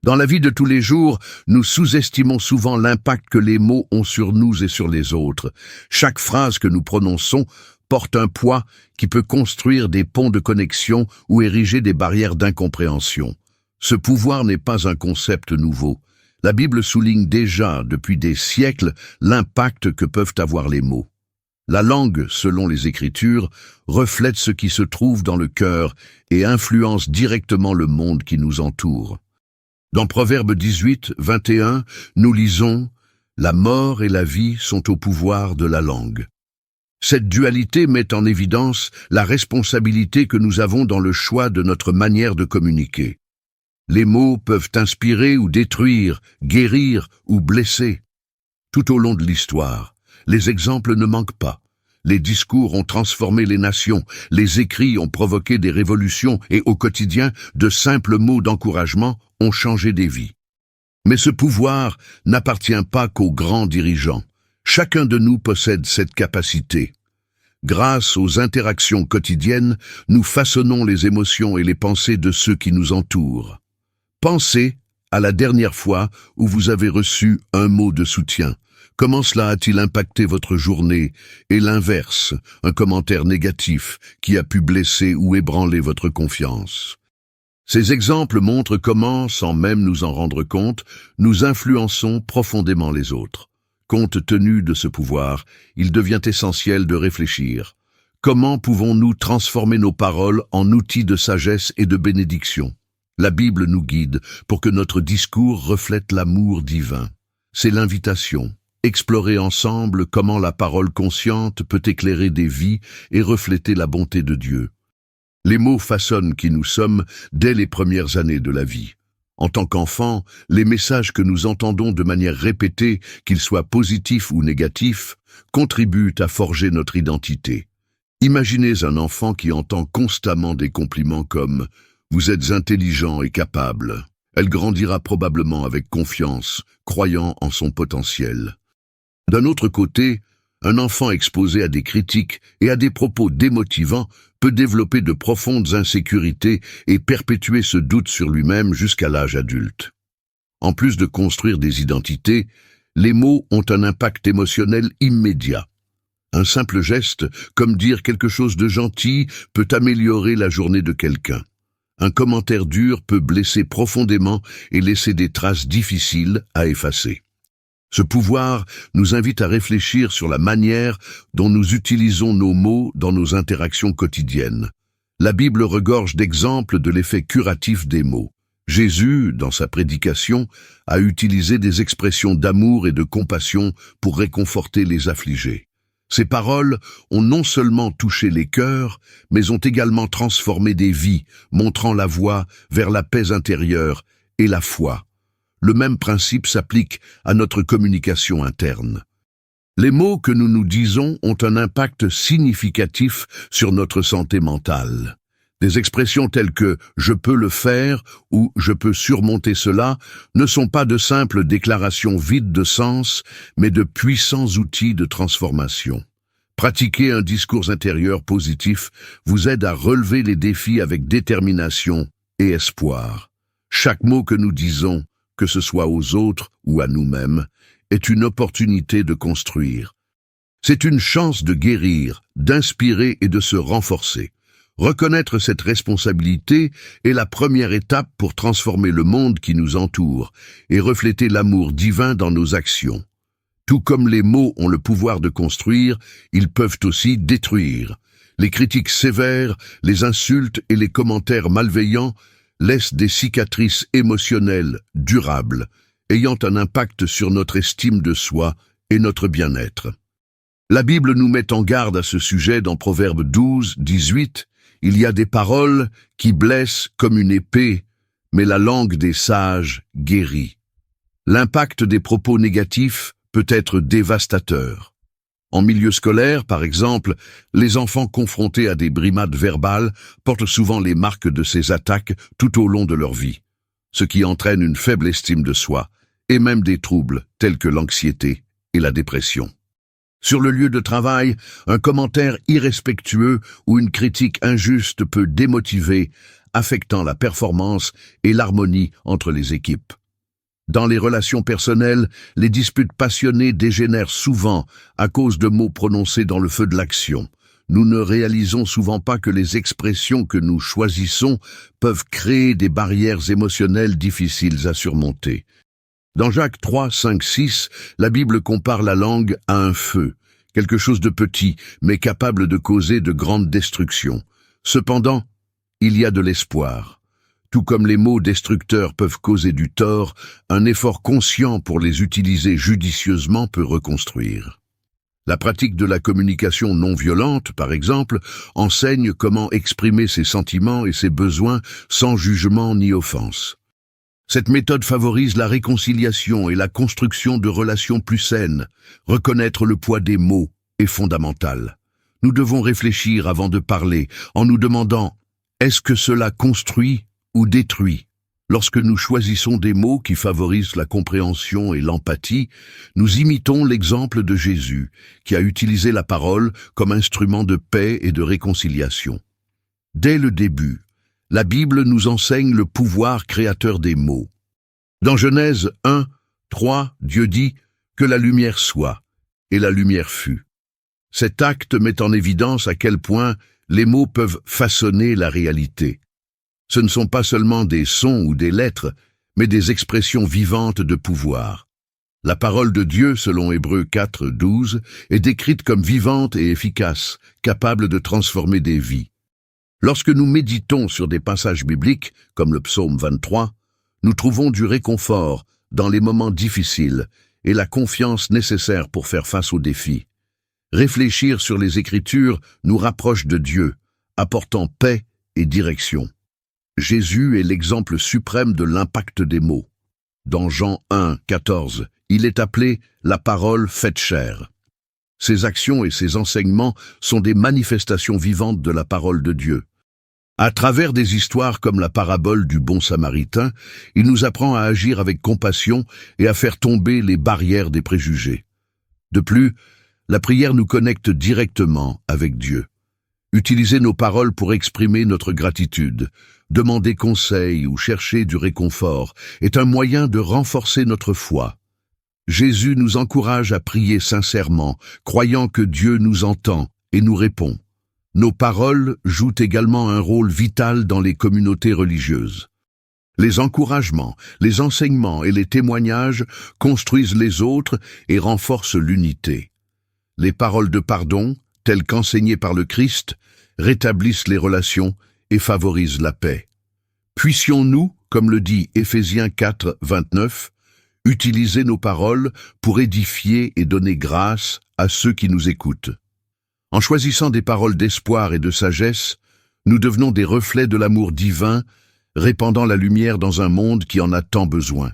Dans la vie de tous les jours, nous sous-estimons souvent l'impact que les mots ont sur nous et sur les autres. Chaque phrase que nous prononçons porte un poids qui peut construire des ponts de connexion ou ériger des barrières d'incompréhension. Ce pouvoir n'est pas un concept nouveau. La Bible souligne déjà, depuis des siècles, l'impact que peuvent avoir les mots. La langue, selon les Écritures, reflète ce qui se trouve dans le cœur et influence directement le monde qui nous entoure. Dans Proverbe 18, 21, nous lisons « La mort et la vie sont au pouvoir de la langue ». Cette dualité met en évidence la responsabilité que nous avons dans le choix de notre manière de communiquer. Les mots peuvent inspirer ou détruire, guérir ou blesser. Tout au long de l'histoire, les exemples ne manquent pas. Les discours ont transformé les nations, les écrits ont provoqué des révolutions et au quotidien, de simples mots d'encouragement ont changé des vies. Mais ce pouvoir n'appartient pas qu'aux grands dirigeants. Chacun de nous possède cette capacité. Grâce aux interactions quotidiennes, nous façonnons les émotions et les pensées de ceux qui nous entourent. Pensez à la dernière fois où vous avez reçu un mot de soutien. Comment cela a-t-il impacté votre journée? Et l'inverse, un commentaire négatif qui a pu blesser ou ébranler votre confiance. Ces exemples montrent comment, sans même nous en rendre compte, nous influençons profondément les autres. Compte tenu de ce pouvoir, il devient essentiel de réfléchir. Comment pouvons-nous transformer nos paroles en outils de sagesse et de bénédiction? La Bible nous guide pour que notre discours reflète l'amour divin. C'est l'invitation. Explorer ensemble comment la parole consciente peut éclairer des vies et refléter la bonté de Dieu. Les mots façonnent qui nous sommes dès les premières années de la vie. En tant qu'enfants, les messages que nous entendons de manière répétée, qu'ils soient positifs ou négatifs, contribuent à forger notre identité. Imaginez un enfant qui entend constamment des compliments comme « Vous êtes intelligent et capable ». Elle grandira probablement avec confiance, croyant en son potentiel. D'un autre côté, un enfant exposé à des critiques et à des propos démotivants peut développer de profondes insécurités et perpétuer ce doute sur lui-même jusqu'à l'âge adulte. En plus de construire des identités, les mots ont un impact émotionnel immédiat. Un simple geste, comme dire quelque chose de gentil, peut améliorer la journée de quelqu'un. Un commentaire dur peut blesser profondément et laisser des traces difficiles à effacer. Ce pouvoir nous invite à réfléchir sur la manière dont nous utilisons nos mots dans nos interactions quotidiennes. La Bible regorge d'exemples de l'effet curatif des mots. Jésus, dans sa prédication, a utilisé des expressions d'amour et de compassion pour réconforter les affligés. Ces paroles ont non seulement touché les cœurs, mais ont également transformé des vies, montrant la voie vers la paix intérieure et la foi. Le même principe s'applique à notre communication interne. Les mots que nous nous disons ont un impact significatif sur notre santé mentale. Des expressions telles que « je peux le faire » ou « je peux surmonter cela » ne sont pas de simples déclarations vides de sens, mais de puissants outils de transformation. Pratiquer un discours intérieur positif vous aide à relever les défis avec détermination et espoir. Chaque mot que nous disons, que ce soit aux autres ou à nous-mêmes, est une opportunité de construire. C'est une chance de guérir, d'inspirer et de se renforcer. Reconnaître cette responsabilité est la première étape pour transformer le monde qui nous entoure et refléter l'amour divin dans nos actions. Tout comme les mots ont le pouvoir de construire, ils peuvent aussi détruire. Les critiques sévères, les insultes et les commentaires malveillants laissent des cicatrices émotionnelles durables, ayant un impact sur notre estime de soi et notre bien-être. La Bible nous met en garde à ce sujet dans Proverbe 12, 18. Il y a des paroles qui blessent comme une épée, mais la langue des sages guérit. L'impact des propos négatifs peut être dévastateur. En milieu scolaire, par exemple, les enfants confrontés à des brimades verbales portent souvent les marques de ces attaques tout au long de leur vie, ce qui entraîne une faible estime de soi et même des troubles tels que l'anxiété et la dépression. Sur le lieu de travail, un commentaire irrespectueux ou une critique injuste peut démotiver, affectant la performance et l'harmonie entre les équipes. Dans les relations personnelles, les disputes passionnées dégénèrent souvent à cause de mots prononcés dans le feu de l'action. Nous ne réalisons souvent pas que les expressions que nous choisissons peuvent créer des barrières émotionnelles difficiles à surmonter. Dans Jacques 3, 5, 6, la Bible compare la langue à un feu, quelque chose de petit, mais capable de causer de grandes destructions. Cependant, il y a de l'espoir. Tout comme les mots destructeurs peuvent causer du tort, un effort conscient pour les utiliser judicieusement peut reconstruire. La pratique de la communication non violente, par exemple, enseigne comment exprimer ses sentiments et ses besoins sans jugement ni offense. Cette méthode favorise la réconciliation et la construction de relations plus saines. Reconnaître le poids des mots est fondamental. Nous devons réfléchir avant de parler, en nous demandant « est-ce que cela construit ou détruit ?» Lorsque nous choisissons des mots qui favorisent la compréhension et l'empathie, nous imitons l'exemple de Jésus, qui a utilisé la parole comme instrument de paix et de réconciliation. Dès le début, la Bible nous enseigne le pouvoir créateur des mots. Dans Genèse 1, 3, Dieu dit « que la lumière soit », et la lumière fut. Cet acte met en évidence à quel point les mots peuvent façonner la réalité. Ce ne sont pas seulement des sons ou des lettres, mais des expressions vivantes de pouvoir. La parole de Dieu, selon Hébreux 4, 12, est décrite comme vivante et efficace, capable de transformer des vies. Lorsque nous méditons sur des passages bibliques, comme le psaume 23, nous trouvons du réconfort dans les moments difficiles et la confiance nécessaire pour faire face aux défis. Réfléchir sur les Écritures nous rapproche de Dieu, apportant paix et direction. Jésus est l'exemple suprême de l'impact des mots. Dans Jean 1, 14, il est appelé « la parole faite chair ». Ses actions et ses enseignements sont des manifestations vivantes de la parole de Dieu. À travers des histoires comme la parabole du bon samaritain, il nous apprend à agir avec compassion et à faire tomber les barrières des préjugés. De plus, la prière nous connecte directement avec Dieu. Utiliser nos paroles pour exprimer notre gratitude, demander conseil ou chercher du réconfort est un moyen de renforcer notre foi. Jésus nous encourage à prier sincèrement, croyant que Dieu nous entend et nous répond. Nos paroles jouent également un rôle vital dans les communautés religieuses. Les encouragements, les enseignements et les témoignages construisent les autres et renforcent l'unité. Les paroles de pardon, telles qu'enseignées par le Christ, rétablissent les relations et favorisent la paix. Puissions-nous, comme le dit Éphésiens 4, 29, utiliser nos paroles pour édifier et donner grâce à ceux qui nous écoutent. En choisissant des paroles d'espoir et de sagesse, nous devenons des reflets de l'amour divin, répandant la lumière dans un monde qui en a tant besoin.